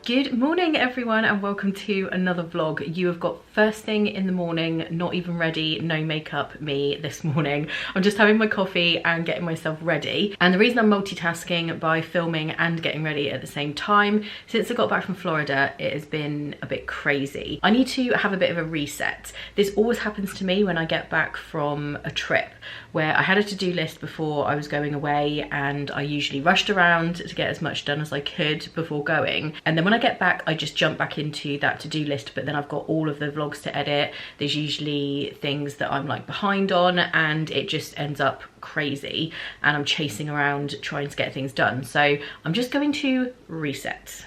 Good morning everyone and welcome to another vlog. You have got first thing in the morning, not even ready, no makeup me this morning. I'm just having my coffee and getting myself ready. And the reason I'm multitasking by filming and getting ready at the same time, since I got back from Florida, it has been a bit crazy. I need to have a bit of a reset. This always happens to me when I get back from a trip where I had a to-do list before I was going away and I usually rushed around to get as much done as I could before going. And then when I get back, I just jump back into that to-do list, but then I've got all of the vlogs to edit. There's usually things that I'm like behind on and it just ends up crazy and I'm chasing around trying to get things done. So I'm just going to reset.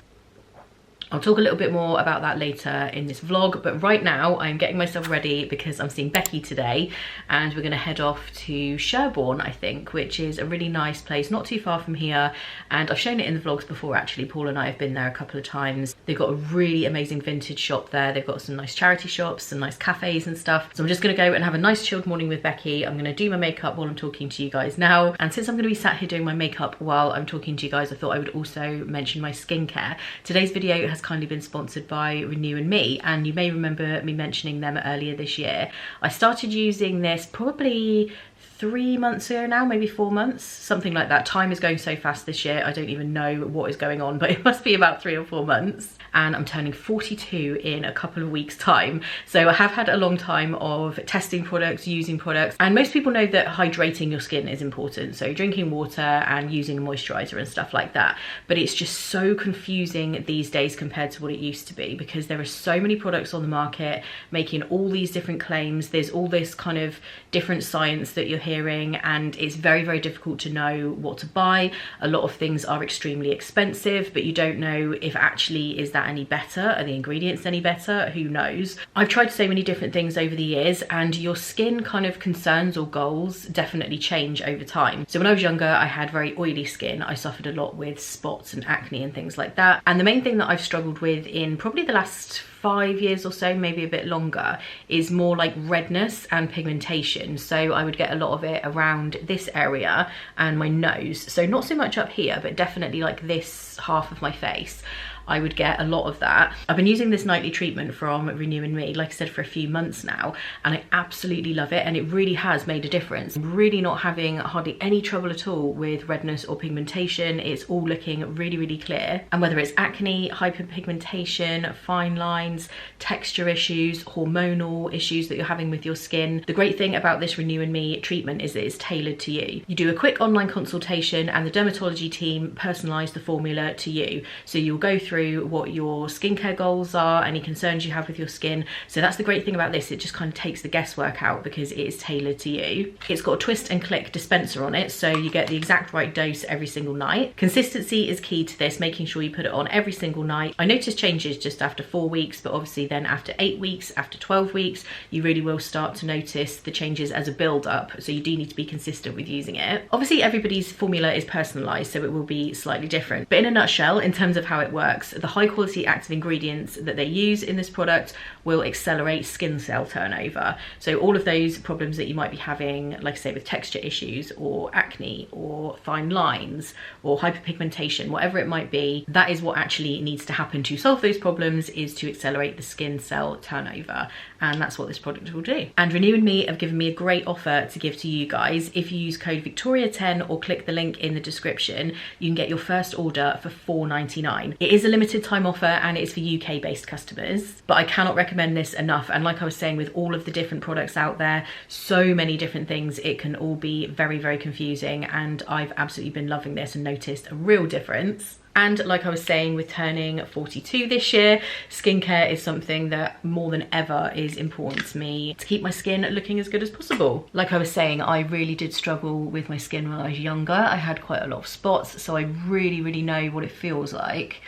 I'll talk a little bit more about that later in this vlog, but right now I'm getting myself ready because I'm seeing Becky today and we're gonna head off to Sherborne, I think, which is a really nice place, not too far from here. And I've shown it in the vlogs before actually. Paul and I have been there a couple of times. They've got a really amazing vintage shop there. They've got some nice charity shops, some nice cafes and stuff. So I'm just gonna go and have a nice chilled morning with Becky. I'm gonna do my makeup while I'm talking to you guys now. And since I'm gonna be sat here doing my makeup while I'm talking to you guys, I thought I would also mention my skincare. Today's video has kindly been sponsored by renew+me, and you may remember me mentioning them earlier this year. I started using this probably 3 months ago now, maybe 4 months, something like that. Time is going so fast this year, I don't even know what is going on, but it must be about 3 or 4 months. And I'm turning 42 in a couple of weeks time. So I have had a long time of testing products, using products, and most people know that hydrating your skin is important. So drinking water and using a moisturizer and stuff like that. But it's just so confusing these days compared to what it used to be, because there are so many products on the market making all these different claims. There's all this kind of different science that you're hearing, and it's very, very difficult to know what to buy. A lot of things are extremely expensive, but you don't know if actually is that any better? Are the ingredients any better? Who knows? I've tried so many different things over the years, and your skin kind of concerns or goals definitely change over time. So when I was younger, I had very oily skin. I suffered a lot with spots and acne and things like that. And the main thing that I've struggled with in probably the last 5 years or so, maybe a bit longer, is more like redness and pigmentation. So I would get a lot of it around this area and my nose. So not so much up here, but definitely like this half of my face. I would get a lot of that. I've been using this nightly treatment from renew+me, like I said, for a few months now, and I absolutely love it, and it really has made a difference. I'm really not having hardly any trouble at all with redness or pigmentation. It's all looking really, really clear. And whether it's acne, hyperpigmentation, fine lines, texture issues, hormonal issues that you're having with your skin, the great thing about this renew+me treatment is that it's tailored to you. You do a quick online consultation and the dermatology team personalise the formula to you. So you'll go through what your skincare goals are, any concerns you have with your skin. So that's the great thing about this. It just kind of takes the guesswork out because it is tailored to you. It's got a twist and click dispenser on it, so you get the exact right dose every single night. Consistency is key to this, making sure you put it on every single night. I noticed changes just after 4 weeks, but obviously then after 8 weeks, after 12 weeks, you really will start to notice the changes as a build up. So you do need to be consistent with using it. Obviously everybody's formula is personalized, so it will be slightly different. But in a nutshell, in terms of how it works, the high quality active ingredients that they use in this product will accelerate skin cell turnover. So all of those problems that you might be having, like I say, with texture issues or acne or fine lines or hyperpigmentation, whatever it might be, that is what actually needs to happen to solve those problems, is to accelerate the skin cell turnover. And that's what this product will do. And renew+me have given me a great offer to give to you guys. If you use code Victoria10 or click the link in the description, you can get your first order for $4.99. It is a limited time offer and it's for UK based customers, but I cannot recommend this enough. And like I was saying, with all of the different products out there, so many different things, it can all be very, very confusing, and I've absolutely been loving this and noticed a real difference. And like I was saying, with turning 42 this year, skincare is something that more than ever is important to me to keep my skin looking as good as possible. Like I was saying, I really did struggle with my skin when I was younger. I had quite a lot of spots, so I really, really know what it feels like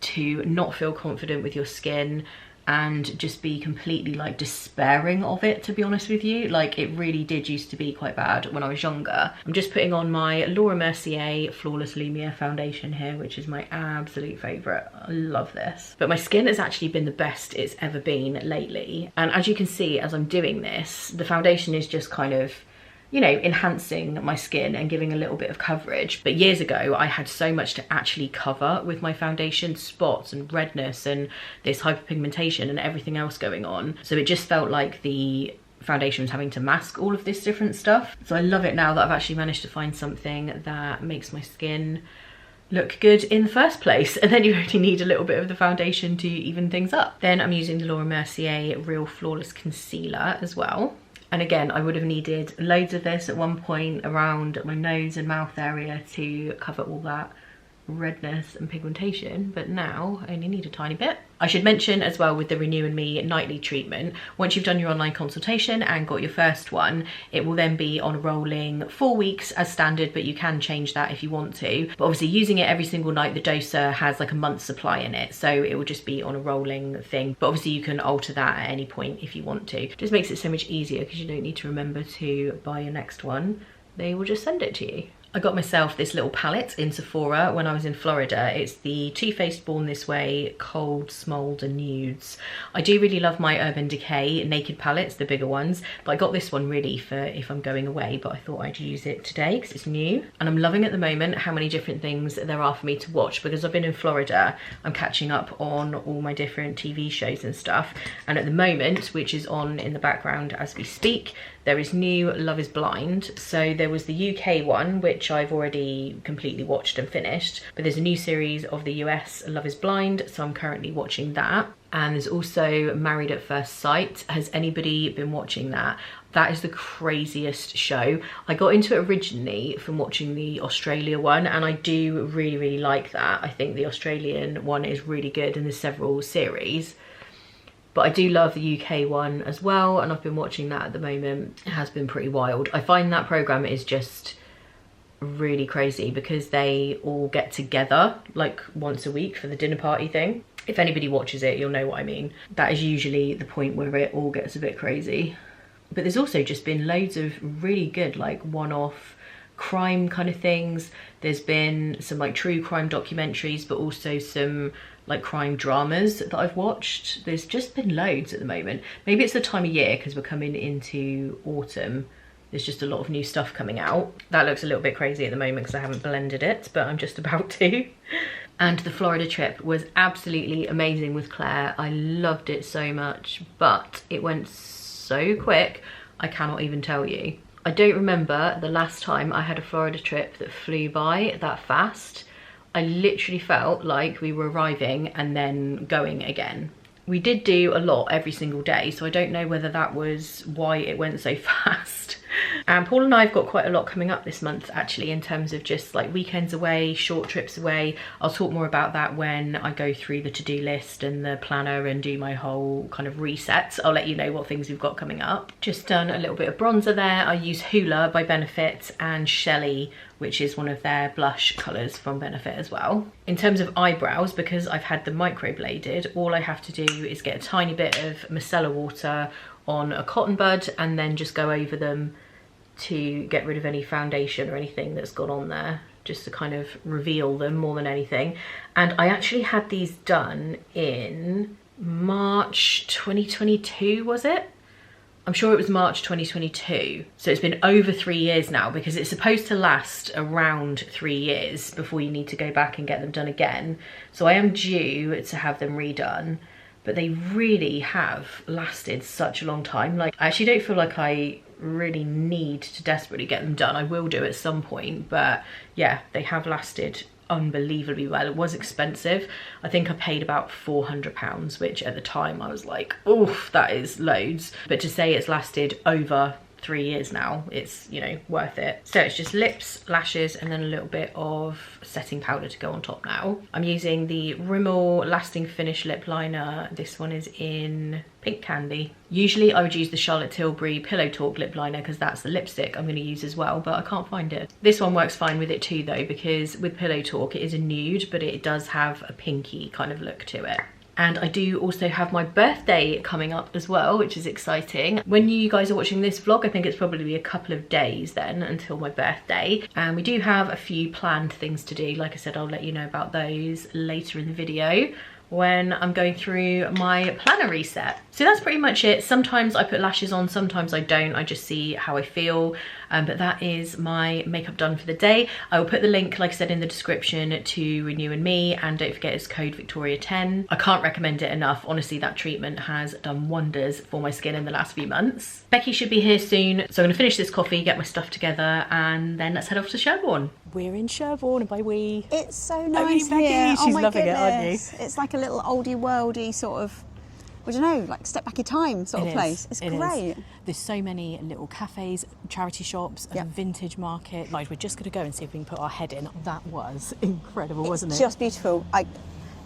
to not feel confident with your skin and just be completely like despairing of it, to be honest with you. Like, it really did used to be quite bad when I was younger. I'm just putting on my Laura Mercier Flawless Lumiere foundation here, which is my absolute favourite. I love this. But my skin has actually been the best it's ever been lately. And as you can see, as I'm doing this, the foundation is just kind of you know, enhancing my skin and giving a little bit of coverage. But years ago, I had so much to actually cover with my foundation, spots and redness and this hyperpigmentation and everything else going on. So it just felt like the foundation was having to mask all of this different stuff. So I love it now that I've actually managed to find something that makes my skin look good in the first place, and then you only need a little bit of the foundation to even things up. Then I'm using the Laura Mercier Real Flawless Concealer as well. And again, I would have needed loads of this at one point around my nose and mouth area to cover all that redness and pigmentation, but now I only need a tiny bit. I should mention as well with the renew+me nightly treatment, once you've done your online consultation and got your first one, it will then be on a rolling 4 weeks as standard, but you can change that if you want to. But obviously using it every single night, the doser has like a month's supply in it, so it will just be on a rolling thing. But obviously you can alter that at any point if you want to. It just makes it so much easier because you don't need to remember to buy your next one. They will just send it to you. I got myself this little palette in Sephora when I was in Florida. It's the Too Faced Born This Way Cold Smolder Nudes. I do really love my Urban Decay Naked palettes, the bigger ones, but I got this one really for if I'm going away, but I thought I'd use it today because it's new. And I'm loving at the moment how many different things there are for me to watch, because I've been in Florida, I'm catching up on all my different TV shows and stuff. And at the moment, which is on in the background as we speak, there is new Love is Blind. So there was the UK one, which I've already completely watched and finished, but there's a new series of the US Love is Blind, so I'm currently watching that. And there's also Married at First Sight. Has anybody been watching that? That is the craziest show. I got into it originally from watching the Australia one, and I do really, really like that. I think the Australian one is really good, and there's several series. But I do love the UK one as well, and I've been watching that at the moment. It has been pretty wild. I find that programme is just really crazy because they all get together like once a week for the dinner party thing. If anybody watches it, you'll know what I mean. That is usually the point where it all gets a bit crazy. But there's also just been loads of really good like one-off crime kind of things. There's been some like true crime documentaries, but also some like crime dramas that I've watched. There's just been loads at the moment. Maybe it's the time of year because we're coming into autumn. There's just a lot of new stuff coming out. That looks a little bit crazy at the moment because I haven't blended it, but I'm just about to. And the Florida trip was absolutely amazing with Claire. I loved it so much, but it went so quick, I cannot even tell you. I don't remember the last time I had a Florida trip that flew by that fast. I literally felt like we were arriving and then going again. We did do a lot every single day, so I don't know whether that was why it went so fast. And Paul and I have got quite a lot coming up this month actually, in terms of just like weekends away, short trips away. I'll talk more about that when I go through the to-do list and the planner and do my whole kind of reset. I'll let you know what things we've got coming up. Just done a little bit of bronzer there. I use Hoola by Benefit and Shelley, which is one of their blush colours from Benefit as well. In terms of eyebrows, because I've had them microbladed, all I have to do is get a tiny bit of micellar water on a cotton bud and then just go over them to get rid of any foundation or anything that's got on there, just to kind of reveal them more than anything. And I actually had these done in March 2022, was it? I'm sure it was March 2022. So it's been over 3 years now, because it's supposed to last around 3 years before you need to go back and get them done again. So I am due to have them redone, but they really have lasted such a long time. Like, I actually don't feel like I really need to desperately get them done. I will do at some point, but yeah, they have lasted unbelievably well. It was expensive. I think I paid about £400, which at the time I was like, oof, that is loads. But to say it's lasted over 3 years now, it's, you know, worth it. So it's just lips, lashes, and then a little bit of setting powder to go on top now. I'm using the Rimmel Lasting Finish lip liner. This one is in Pink Candy. Usually I would use the Charlotte Tilbury Pillow Talk lip liner because that's the lipstick I'm going to use as well, but I can't find it. This one works fine with it too though, because with Pillow Talk it is a nude, but it does have a pinky kind of look to it. And I do also have my birthday coming up as well, which is exciting. When you guys are watching this vlog, I think it's probably a couple of days then until my birthday. And we do have a few planned things to do. Like I said, I'll let you know about those later in the video when I'm going through my planner reset. So that's pretty much it. Sometimes I put lashes on, sometimes I don't. I just see how I feel. But that is my makeup done for the day. I will put the link, like I said, in the description to renew+me, and don't forget it's code Victoria10. I can't recommend it enough. Honestly, that treatment has done wonders for my skin in the last few months. Becky should be here soon, so I'm gonna finish this coffee, get my stuff together, and then let's head off to Sherborne. We're in Sherborne, and by we... It's so nice here. Becky, she's loving it, aren't you? It's like a little oldie worldy sort of, I don't know, like step back in time sort of place. It's great. There's so many little cafes, charity shops, a vintage market. Like, we're just going to go and see if we can put our head in. That was incredible, wasn't it? It's just beautiful.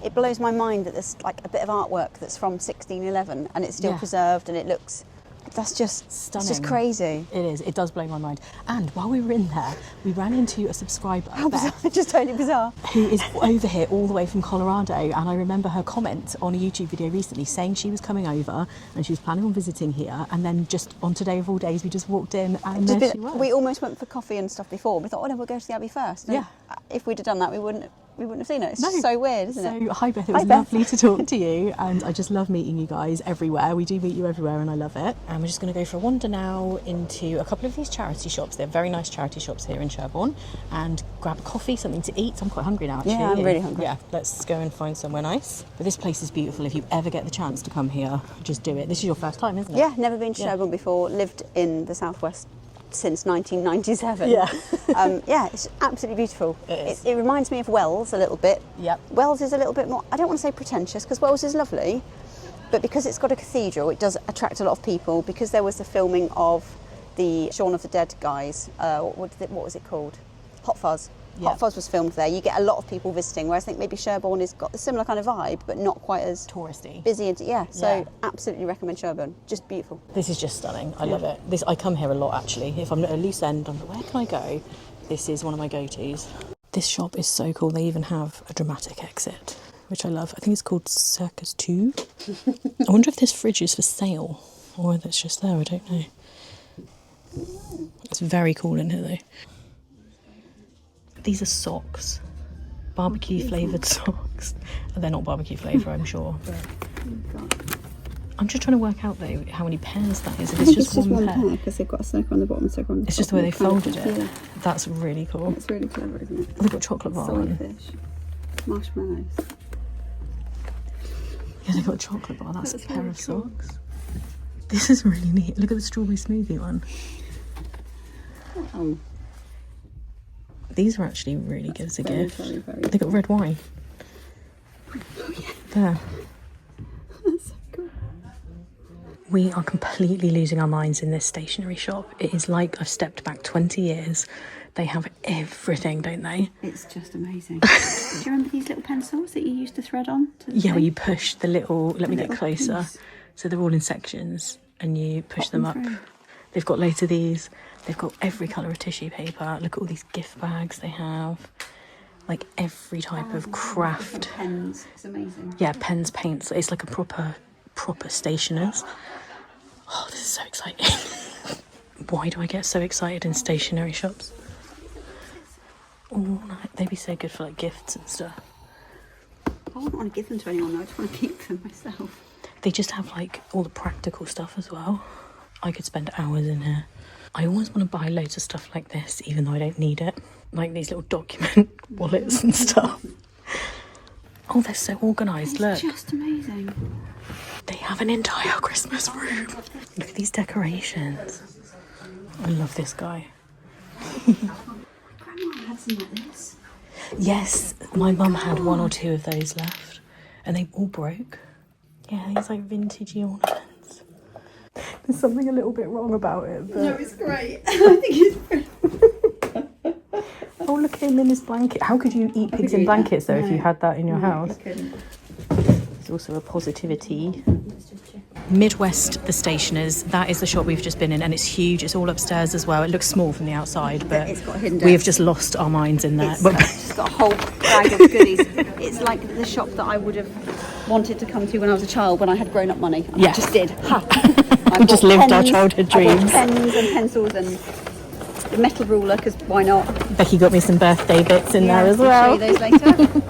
It blows my mind that there's like a bit of artwork that's from 1611 and it's still preserved, and it looks... That's just stunning. It's just crazy. It is. It does blow my mind. And while we were in there, we ran into a subscriber. How bizarre. Just totally bizarre. Who is over here all the way from Colorado. And I remember her comment on a YouTube video recently saying she was coming over and she was planning on visiting here. And then just on today of all days, we just walked in and there she was. We almost went for coffee and stuff before. We thought, oh no, we'll go to the Abbey first. Yeah. If we'd have done that, we wouldn't have seen it. It's just so weird, isn't it? So, hi Beth, it was lovely to talk to you, and I just love meeting you guys everywhere. We do meet you everywhere and I love it. And we're just going to go for a wander now into a couple of these charity shops. They're very nice charity shops here in Sherborne, and grab a coffee, something to eat. I'm quite hungry now, actually. Yeah, I'm really hungry. Yeah, let's go and find somewhere nice. But this place is beautiful. If you ever get the chance to come here, just do it. This is your first time, isn't it? Yeah, never been to Sherborne before. Lived in the southwest since 1997. Yeah. It's absolutely beautiful. It is. It reminds me of Wells a little bit. Yep. Wells is a little bit more, I don't want to say pretentious, because Wells is lovely, but because it's got a cathedral, it does attract a lot of people, because there was the filming of the Shaun of the Dead guys. What was it called? Hot Fuzz. Yep. Hot Fuzz was filmed there. You get a lot of people visiting, whereas I think maybe Sherborne has got a similar kind of vibe, but not quite as touristy. Busy. So absolutely recommend Sherborne. Just beautiful. This is just stunning. I love it. I come here a lot, actually. If I'm at a loose end, I'm like, where can I go? This is one of my go-tos. This shop is so cool. They even have a dramatic exit, which I love. I think it's called Circus 2. I wonder if this fridge is for sale or whether it's just there. I don't know. It's very cool in here, though. These are socks, barbecue flavoured socks. They're not barbecue flavour, I'm sure. I'm just trying to work out though how many pairs that is. If it's just one pair, because they've got a circle on the bottom, a circle on the top. It's just the way they folded it. Yeah. That's really cool. It's really clever, isn't it? They've got chocolate bar on. Fish, marshmallows. Yeah, they've got a chocolate bar. That's a pair of socks. This is really neat. Look at the strawberry smoothie one. Oh. These are actually really good as a gift. Very They got red wine. Oh yeah. There. That's so cool. We are completely losing our minds in this stationery shop. It is like I've stepped back 20 years. They have everything, don't they? It's just amazing. Do you remember these little pencils that you used to thread on? Where you push the little... Let me get closer. Piece. So they're all in sections and you push them up. Through. They've got loads of these. They've got every colour of tissue paper. Look at all these gift bags they have. Like every type of craft. Pens. It's amazing. Yeah, pens, paints. It's like a proper stationers. Oh, this is so exciting. Why do I get so excited in stationery shops? Oh, they'd be so good for like gifts and stuff. I wouldn't want to give them to anyone though. I just want to keep them myself. They just have like all the practical stuff as well. I could spend hours in here. I always want to buy loads of stuff like this, even though I don't need it. Like these little document wallets and stuff. Oh, they're so organised, look. It's just amazing. They have an entire Christmas room. Look at these decorations. I love this guy. Grandma had some like this. Yes, my mum had one or two of those left. And they all broke. Yeah, these like vintagey ornaments. There's something a little bit wrong about it. But... No, it's great. I think it's brilliant. Oh, look at him in his blanket. How could you eat pigs in blankets, though, if you had that in your house? There's also a positivity. Midwest, the Stationers, that is the shop we've just been in, and it's huge. It's all upstairs as well. It looks small from the outside, but it's got a hidden we have just lost our minds in there. It's got a whole bag of goodies. It's like the shop that I would have wanted to come to when I was a child, when I had grown-up money. I just did. I just lived our childhood dreams. I bought pens and pencils and the metal ruler, because why not? Becky got me some birthday bits in there as well. I'll show you those later.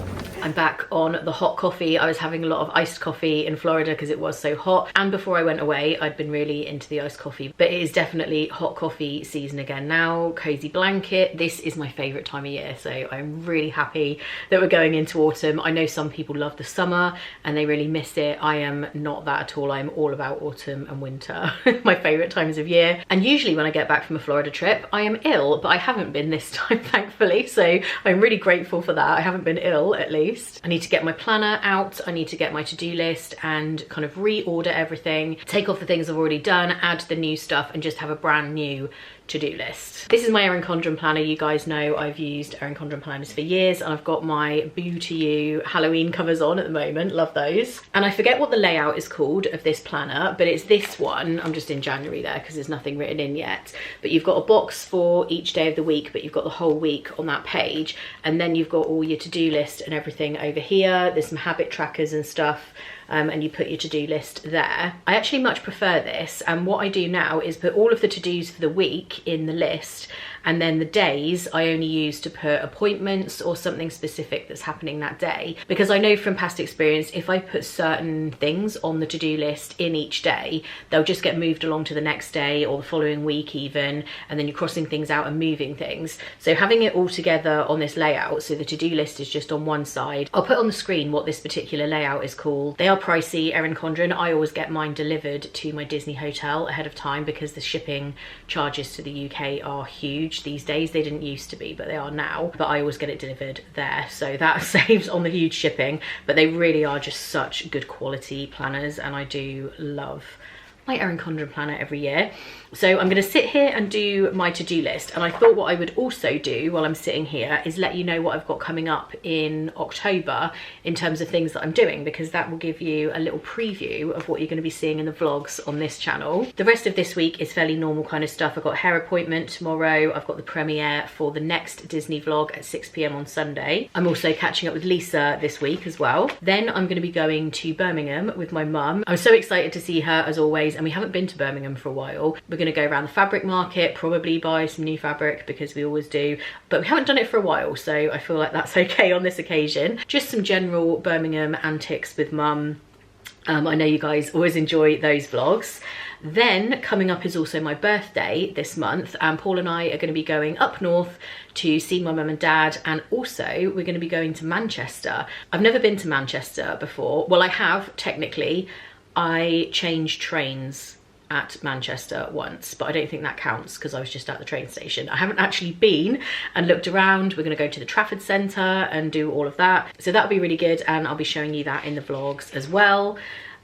I'm back on the hot coffee. I was having a lot of iced coffee in Florida because it was so hot, and before I went away I'd been really into the iced coffee, but it is definitely hot coffee season again now. Cozy blanket, this is my favorite time of year, so I'm really happy that we're going into autumn. I know some people love the summer and they really miss it. I am not that at all. I'm all about autumn and winter, my favorite times of year. And usually when I get back from a Florida trip I am ill, but I haven't been this time thankfully, so I'm really grateful for that. I haven't been ill, at least. I need to get my planner out, I need to get my to-do list and kind of reorder everything, take off the things I've already done, add the new stuff, and just have a brand new to-do list. This is my Erin Condren planner. You guys know I've used Erin Condren planners for years, and I've got my Boo to You Halloween covers on at the moment. Love those. And I forget what the layout is called of this planner, but it's this one. I'm just in January there because there's nothing written in yet. But you've got a box for each day of the week, but you've got the whole week on that page, and then you've got all your to-do list and everything over here. There's some habit trackers and stuff. And you put your to-do list there. I actually much prefer this, and what I do now is put all of the to-dos for the week in the list, and then the days I only use to put appointments or something specific that's happening that day, because I know from past experience if I put certain things on the to-do list in each day, they'll just get moved along to the next day or the following week even, and then you're crossing things out and moving things. So having it all together on this layout, so the to-do list is just on one side. I'll put on the screen what this particular layout is called. They are pricey, Erin Condren. I always get mine delivered to my Disney hotel ahead of time because the shipping charges to the UK are huge these days. They didn't used to be, but they are now. But I always get it delivered there, so that saves on the huge shipping. But they really are just such good quality planners, and I do love my Erin Condren planner every year. So I'm going to sit here and do my to-do list, and I thought what I would also do while I'm sitting here is let you know what I've got coming up in October in terms of things that I'm doing, because that will give you a little preview of what you're going to be seeing in the vlogs on this channel. The rest of this week is fairly normal kind of stuff. I've got a hair appointment tomorrow, I've got the premiere for the next Disney vlog at 6 PM on Sunday. I'm also catching up with Lisa this week as well. Then I'm going to be going to Birmingham with my mum. I'm so excited to see her as always, and we haven't been to Birmingham for a while. We're going to go around the fabric market, probably buy some new fabric because we always do, but we haven't done it for a while, so I feel like that's okay on this occasion. Just some general Birmingham antics with mum. I know you guys always enjoy those vlogs. Then coming up is also my birthday this month, and Paul and I are going to be going up north to see my mum and dad, and also we're going to be going to Manchester. I've never been to Manchester before. Well, I have technically. I changed trains at Manchester once, but I don't think that counts because I was just at the train station. I haven't actually been and looked around. We're going to go to the Trafford Centre and do all of that, so that'll be really good, and I'll be showing you that in the vlogs as well.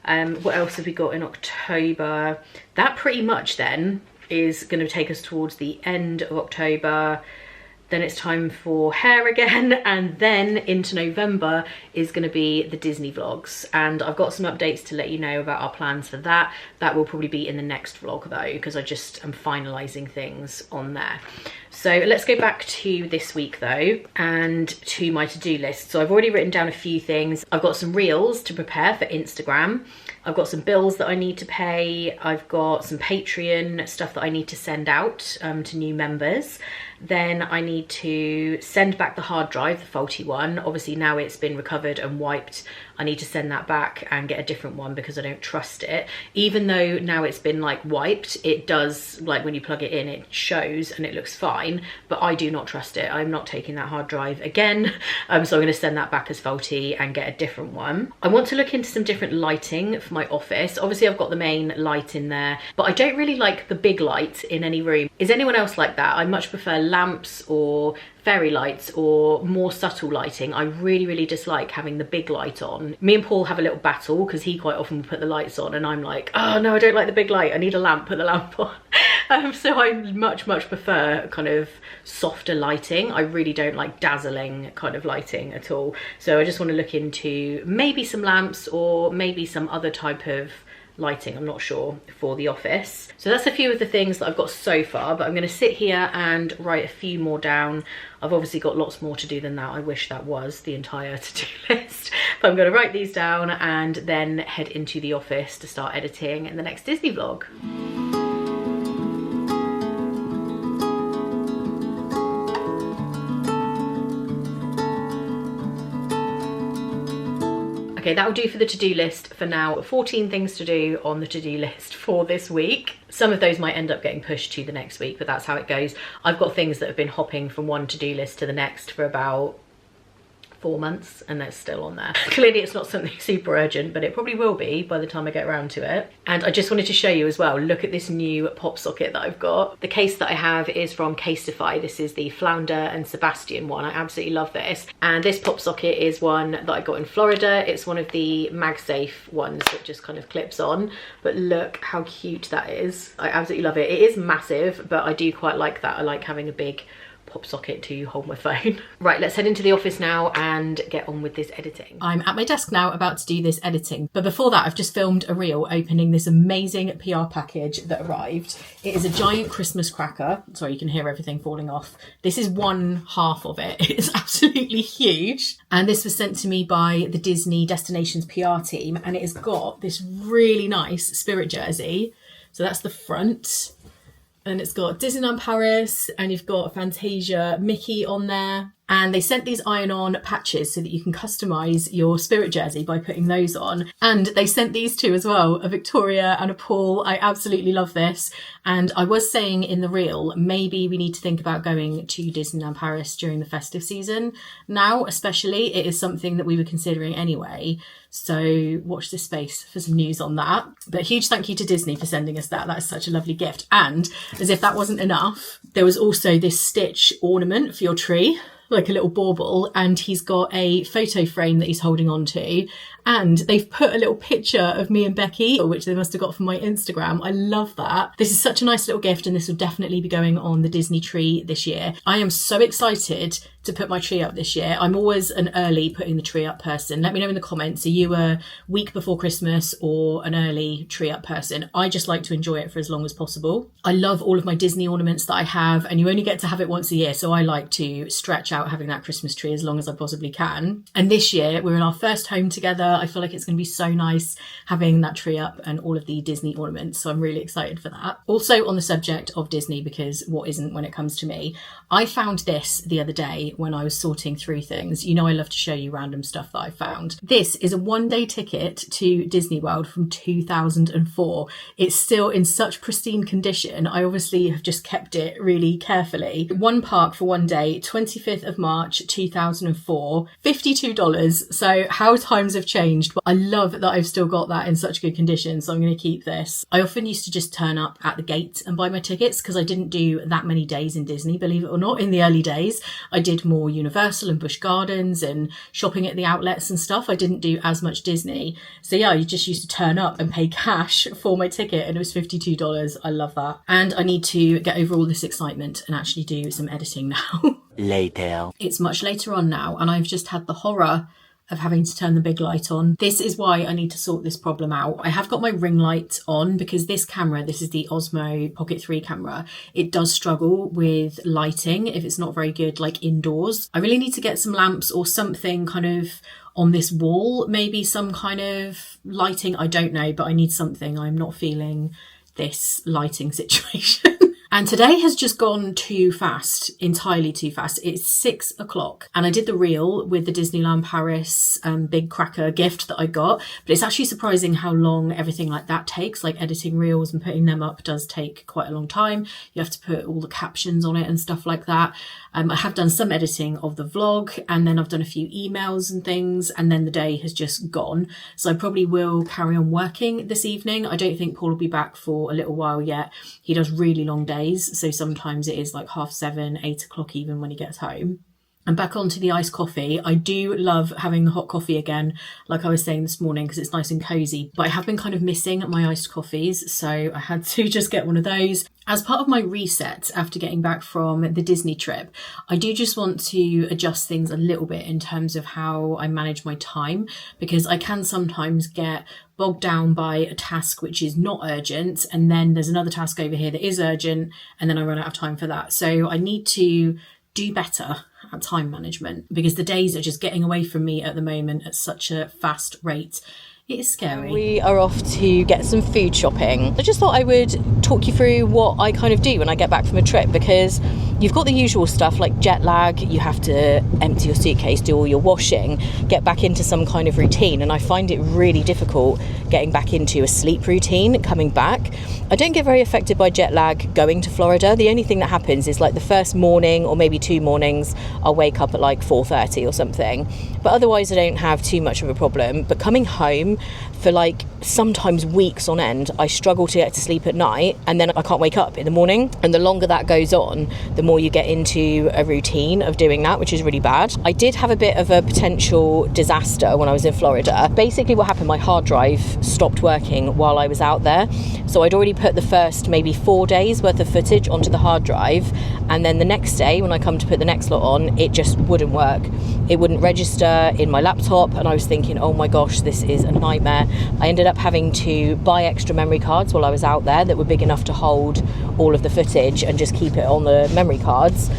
What else have we got in October? That pretty much then is going to take us towards the end of October. Then it's time for hair again, and then into November is going to be the Disney vlogs, and I've got some updates to let you know about our plans for that. That will probably be in the next vlog though, because I just am finalising things on there. So let's go back to this week though, and to my to-do list. So I've already written down a few things. I've got some reels to prepare for Instagram. I've got some bills that I need to pay. I've got some Patreon stuff that I need to send out to new members. Then I need to send back the hard drive, the faulty one. Obviously now it's been recovered and wiped, I need to send that back and get a different one because I don't trust it. Even though now it's been like wiped, it does, like when you plug it in, it shows and it looks fine, but I do not trust it. I'm not taking that hard drive again. So I'm going to send that back as faulty and get a different one. I want to look into some different lighting for my office. Obviously I've got the main light in there, but I don't really like the big light in any room. Is anyone else like that? I much prefer lamps or fairy lights or more subtle lighting. I really dislike having the big light on. Me and Paul have a little battle because he quite often will put the lights on and I'm like, oh no, I don't like the big light, I need a lamp, put the lamp on. So I much prefer kind of softer lighting. I really don't like dazzling kind of lighting at all. So I just want to look into maybe some lamps or maybe some other type of lighting, I'm not sure, for the office. So that's a few of the things that I've got so far, but I'm going to sit here and write a few more down. I've obviously got lots more to do than that. I wish that was the entire to-do list, but I'm going to write these down and then head into the office to start editing in the next Disney vlog. Okay, that'll do for the to-do list for now. 14 things to do on the to-do list for this week. Some of those might end up getting pushed to the next week, but that's how it goes. I've got things that have been hopping from one to-do list to the next for about 4 months and they're still on there. Clearly it's not something super urgent, but it probably will be by the time I get around to it. And I just wanted to show you as well, look at this new pop socket that I've got. The case that I have is from Casetify. This is the Flounder and Sebastian one. I absolutely love this. And this pop socket is one that I got in Florida. It's one of the MagSafe ones that just kind of clips on, but look how cute that is. I absolutely love it. It is massive, but I do quite like that. I like having a big pop socket to hold my phone. Right, let's head into the office now and get on with this editing. I'm at my desk now about to do this editing, but before that I've just filmed a reel opening this amazing PR package that arrived. It is a giant Christmas cracker. Sorry, you can hear everything falling off. This is one half of it. It is absolutely huge. And this was sent to me by the Disney Destinations PR team, and it has got this really nice Spirit jersey. So that's the front. And it's got Disneyland Paris, and you've got Fantasia Mickey on there. And they sent these iron-on patches so that you can customise your Spirit jersey by putting those on. And they sent these two as well, a Victoria and a Paul. I absolutely love this. And I was saying in the reel, maybe we need to think about going to Disneyland Paris during the festive season. Now, especially, it is something that we were considering anyway. So watch this space for some news on that. But huge thank you to Disney for sending us that. That is such a lovely gift. And as if that wasn't enough, there was also this stitch ornament for your tree, like a little bauble, and he's got a photo frame that he's holding on to, and they've put a little picture of me and Becky, which they must have got from my Instagram. I love that. This is such a nice little gift, and this will definitely be going on the Disney tree this year. I am so excited to put my tree up this year. I'm always an early putting the tree up person. Let me know in the comments, are you a week before Christmas or an early tree up person? I just like to enjoy it for as long as possible. I love all of my Disney ornaments that I have, and you only get to have it once a year, so I like to stretch out having that Christmas tree as long as I possibly can. And this year we're in our first home together. I feel like it's going to be so nice having that tree up and all of the Disney ornaments, so I'm really excited for that. Also on the subject of Disney, because what isn't when it comes to me, I found this the other day when I was sorting through things. You know I love to show you random stuff that I found. This is a one-day ticket to Disney World from 2004. It's still in such pristine condition. I obviously have just kept it really carefully. One park for one day, 25th of March 2004, $52. So how times have changed, but I love that I've still got that in such good condition, so I'm going to keep this. I often used to just turn up at the gate and buy my tickets because I didn't do that many days in Disney, believe it or not. In the early days I did more Universal and Busch Gardens and shopping at the outlets and stuff. I didn't do as much Disney, so yeah, you just used to turn up and pay cash for my ticket, and it was $52. I love that. And I need to get over all this excitement and actually do some editing now. Later. It's much later on now, and I've just had the horror of having to turn the big light on. This is why I need to sort this problem out. I have got my ring light on because this camera, this is the Osmo Pocket 3 camera, it does struggle with lighting if it's not very good like indoors. I really need to get some lamps or something kind of on this wall, maybe some kind of lighting, I don't know, but I need something. I'm not feeling this lighting situation. And today has just gone too fast, entirely too fast. It's 6 o'clock and I did the reel with the Disneyland Paris big cracker gift that I got, but it's actually surprising how long everything like that takes. Like editing reels and putting them up does take quite a long time. You have to put all the captions on it and stuff like that. I have done some editing of the vlog, and then I've done a few emails and things, and then the day has just gone. So I probably will carry on working this evening. I don't think Paul will be back for a little while yet. He does really long days, so sometimes it is like 7:30, 8 o'clock even when he gets home. And back onto the iced coffee. I do love having the hot coffee again, like I was saying this morning, because it's nice and cozy. But I have been kind of missing my iced coffees, so I had to just get one of those. As part of my reset after getting back from the Disney trip, I do just want to adjust things a little bit in terms of how I manage my time, because I can sometimes get bogged down by a task which is not urgent, and then there's another task over here that is urgent, and then I run out of time for that. So I need to do better at time management, because the days are just getting away from me at the moment at such a fast rate. It is scary. We are off to get some food shopping. I just thought I would talk you through what I kind of do when I get back from a trip, because you've got the usual stuff like jet lag, you have to empty your suitcase, do all your washing, get back into some kind of routine, and I find it really difficult getting back into a sleep routine coming back. I don't get very affected by jet lag going to Florida. The only thing that happens is like the first morning or maybe 2 mornings I'll wake up at like 4:30 or something, but otherwise I don't have too much of a problem. But coming home for like sometimes weeks on end, I struggle to get to sleep at night, and then I can't wake up in the morning, and the longer that goes on, the more you get into a routine of doing that, which is really bad. I did have a bit of a potential disaster when I was in Florida. Basically what happened, my hard drive stopped working while I was out there, so I'd already put the first maybe 4 days worth of footage onto the hard drive, and then the next day when I come to put the next lot on, it just wouldn't work. It wouldn't register in my laptop, and I was thinking, oh my gosh, this is a nightmare. I ended up having to buy extra memory cards while I was out there that were big enough to hold all of the footage and just keep it on the memory cards.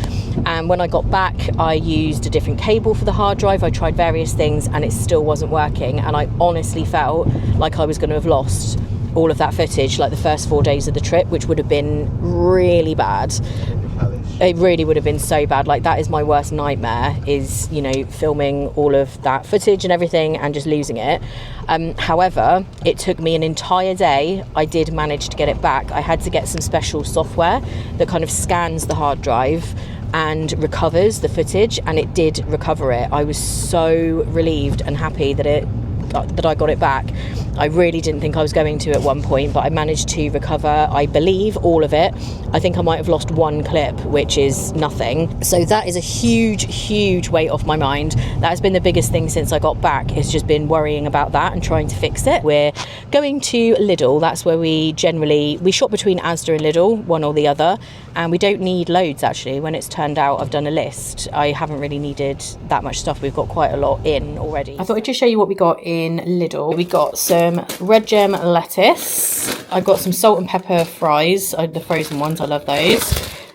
And when I got back, I used a different cable for the hard drive. I tried various things and it still wasn't working, and I honestly felt like I was going to have lost all of that footage like the first 4 days of the trip, which would have been really bad. It really would have been so bad. Like, that is my worst nightmare, is, you know, filming all of that footage and everything and just losing it. However, it took me an entire day. I did manage to get it back. I had to get some special software that kind of scans the hard drive and recovers the footage, and it did recover it. I was so relieved and happy that I got it back. I really didn't think I was going to at one point, but I managed to recover, I believe, all of it. I think I might have lost one clip, which is nothing. So that is a huge weight off my mind. That has been the biggest thing since I got back. It's just been worrying about that and trying to fix it. We're going to Lidl. That's where we shop between Asda and Lidl, one or the other, and we don't need loads actually. When it's turned out, I've done a list. I haven't really needed that much stuff. We've got quite a lot in already. I thought I'd just show you what we got in Lidl. We got some red gem lettuce. I got some salt and pepper fries, the frozen ones, I love those.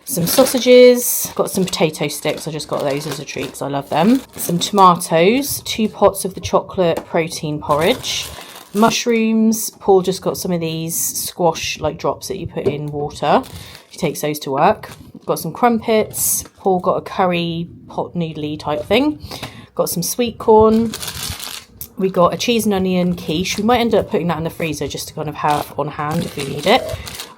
Some sausages, got some potato sticks, I just got those as a treat because I love them. Some tomatoes, 2 pots of the chocolate protein porridge, mushrooms. Paul just got some of these squash like drops that you put in water. He takes those to work. Got some crumpets. Paul got a curry pot noodly type thing. Got some sweet corn. We got a cheese and onion quiche. We might end up putting that in the freezer just to kind of have on hand if we need it.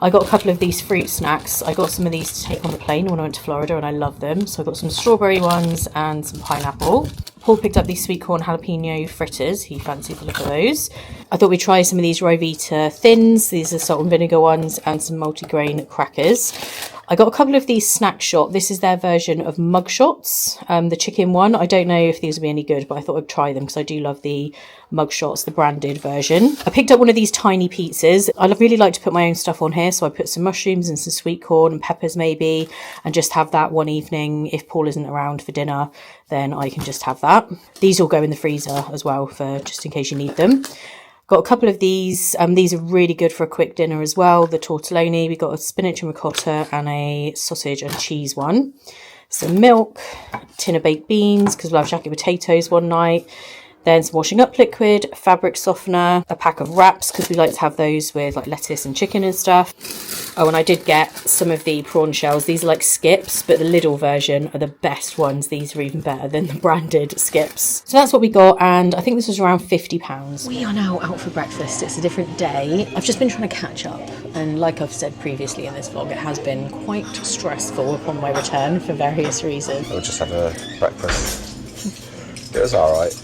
I got a couple of these fruit snacks. I got some of these to take on the plane when I went to Florida, and I love them. So I got some strawberry ones and some pineapple. Paul picked up these sweet corn jalapeno fritters. He fancied the look of those. I thought we'd try some of these Rivita thins. These are salt and vinegar ones, and some multigrain crackers. I got a couple of these Snack Shot. This is their version of mug shots, the chicken one. I don't know if these will be any good, but I thought I'd try them because I do love the mug shots, the branded version. I picked up one of these tiny pizzas. I really like to put my own stuff on here, so I put some mushrooms and some sweet corn and peppers maybe, and just have that one evening. If Paul isn't around for dinner, then I can just have that. These will go in the freezer as well, for just in case you need them. Got a couple of these. These are really good for a quick dinner as well. The tortelloni. We got a spinach and ricotta and a sausage and cheese one. Some milk, tin of baked beans because we'll have jacket potatoes one night. Then some washing up liquid, fabric softener, a pack of wraps because we like to have those with like lettuce and chicken and stuff. Oh, and I did get some of the prawn shells. These are like skips, but the Lidl version are the best ones. These are even better than the branded skips. So that's what we got, and I think this was around £50. We are now out for breakfast. It's a different day. I've just been trying to catch up, and like I've said previously in this vlog, it has been quite stressful upon my return for various reasons. We just had a breakfast. It was alright.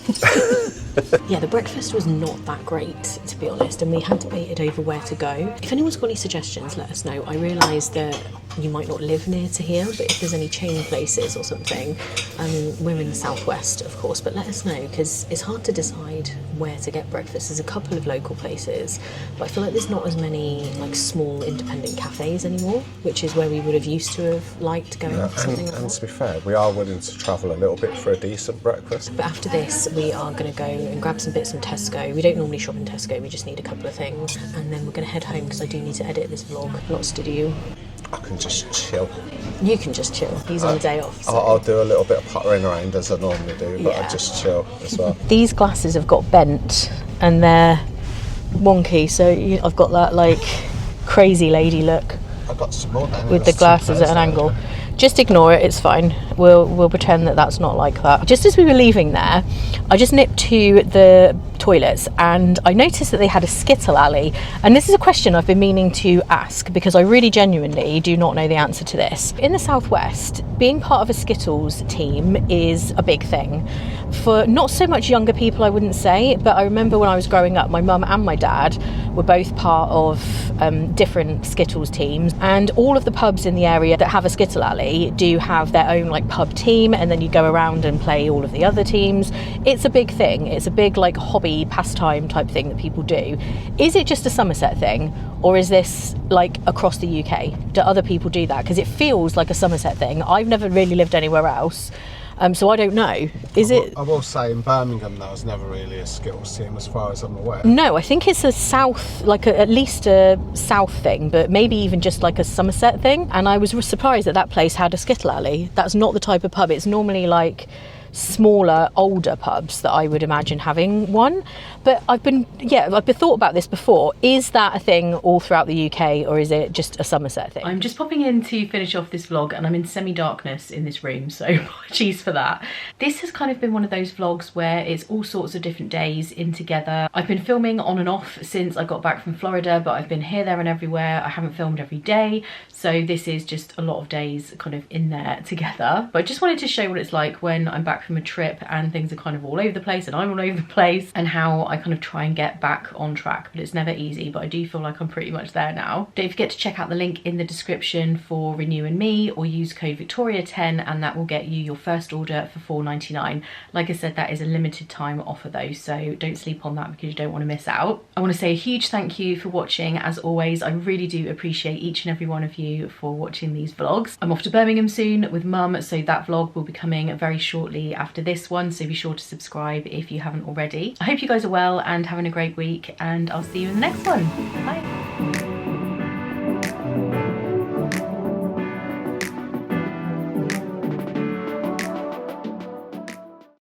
Yeah, the breakfast was not that great, to be honest, and we had debated over where to go. If anyone's got any suggestions, let us know. I realise that you might not live near to here, but if there's any chain places or something, we're in the southwest, of course, but let us know, because it's hard to decide where to get breakfast. There's a couple of local places, but I feel like there's not as many like small independent cafes anymore, which is where we would have used to have liked going for something like that. And to be fair, we are willing to travel a little bit for a decent breakfast. But after this, we are going to go and grab some bits from Tesco. We don't normally shop in Tesco, we just need a couple of things, and then we're going to head home because I do need to edit this vlog. Lots to do. I can just chill. You can just chill. He's on a day off. So. I'll do a little bit of pottering around as I normally do, but yeah. I just chill as well. These glasses have got bent and they're wonky, so I've got that like crazy lady look. I've got some more now. With the glasses at an angle. Just ignore it, it's fine. We'll pretend that that's not like that. Just as we were leaving there, I just nipped to the toilets and I noticed that they had a skittle alley. And this is a question I've been meaning to ask because I really genuinely do not know the answer to this. In the Southwest, being part of a Skittles team is a big thing. For not so much younger people, I wouldn't say, but I remember when I was growing up, my mum and my dad were both part of different Skittles teams, and all of the pubs in the area that have a skittle alley do have their own like pub team, and then you go around and play all of the other teams. It's a big thing. It's a big like hobby pastime type thing that people do. Is it just a Somerset thing, or is this like across the UK? Do other people do that? Because it feels like a Somerset thing. I've never really lived anywhere else. So I don't know. Is it? I will say in Birmingham that was never really a Skittles team as far as I'm aware. No, I think it's a south, like at least a south thing, but maybe even just like a Somerset thing. And I was surprised that that place had a skittle alley. That's not the type of pub. It's normally like smaller, older pubs that I would imagine having one. But I've been thought about this before. Is that a thing all throughout the UK, or is it just a Somerset thing? I'm just popping in to finish off this vlog, and I'm in semi-darkness in this room, so apologies for that. This has kind of been one of those vlogs where it's all sorts of different days in together. I've been filming on and off since I got back from Florida, but I've been here, there and everywhere. I haven't filmed every day, so this is just a lot of days kind of in there together. But I just wanted to show what it's like when I'm back from a trip and things are kind of all over the place and I'm all over the place, and how I kind of try and get back on track. But it's never easy, but I do feel like I'm pretty much there now. Don't forget to check out the link in the description for renew+me, or use code Victoria10 and that will get you your first order for £4.99. Like I said, that is a limited time offer though, so don't sleep on that because you don't want to miss out. I want to say a huge thank you for watching. As always, I really do appreciate each and every one of you for watching these vlogs. I'm off to Birmingham soon with mum, so that vlog will be coming very shortly after this one, so be sure to subscribe if you haven't already. I hope you guys are well and having a great week, and I'll see you in the next one. Bye.